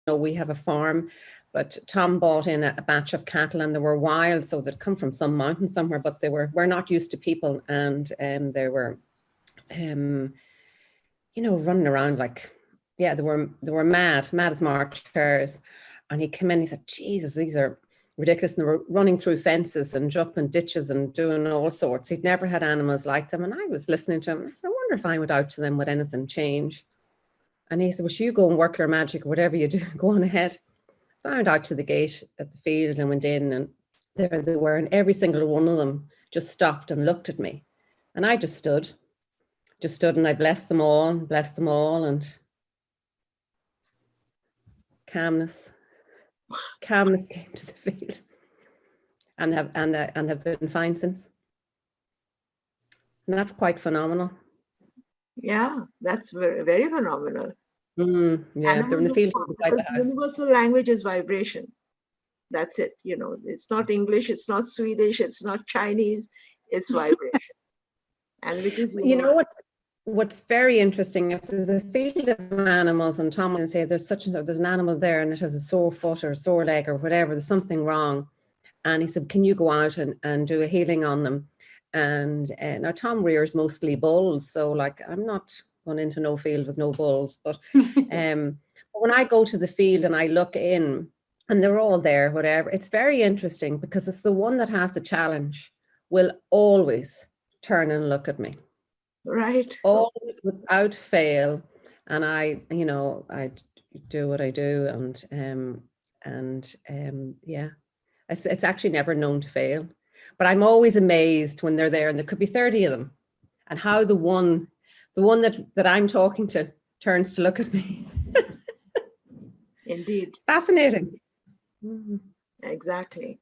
know, we have a farm, but Tom bought in a batch of cattle and they were wild. So they'd come from some mountain somewhere, but we're not used to people. And they were, you know, running around like, yeah, they were mad as March hares. And he came in, he said, Jesus, these are ridiculous. And they were running through fences and jumping ditches and doing all sorts. He'd never had animals like them. And I was listening to him. And I said, I wonder if I went out to them, would anything change? And he said, well, you go and work your magic, whatever you do, go on ahead. So I went out to the gate at the field and went in, and there they were. And every single one of them just stopped and looked at me. And I just stood and I blessed them all, and calmness came to the field, and have been fine since. And that's quite phenomenal. Yeah, that's very, very phenomenal. Yeah, they're in the field beside the house. Universal language is vibration. That's it. You know, it's not English, it's not Swedish, it's not Chinese, it's vibration. And which is, you know, what's very interesting, if there's a field of animals and Tom can say there's an animal there and it has a sore foot or a sore leg or whatever, there's something wrong. And he said, can you go out and do a healing on them? And now Tom rears mostly bulls, so like I'm not going into no field with no bulls, but when I go to the field and I look in and they're all there, whatever, it's very interesting because it's the one that has the challenge will always turn and look at me. Right. Always, without fail. And I, you know, I do what I do, and yeah, it's actually never known to fail. But I'm always amazed when they're there, and there could be 30 of them, and how the one that I'm talking to turns to look at me. Indeed. It's fascinating. Exactly.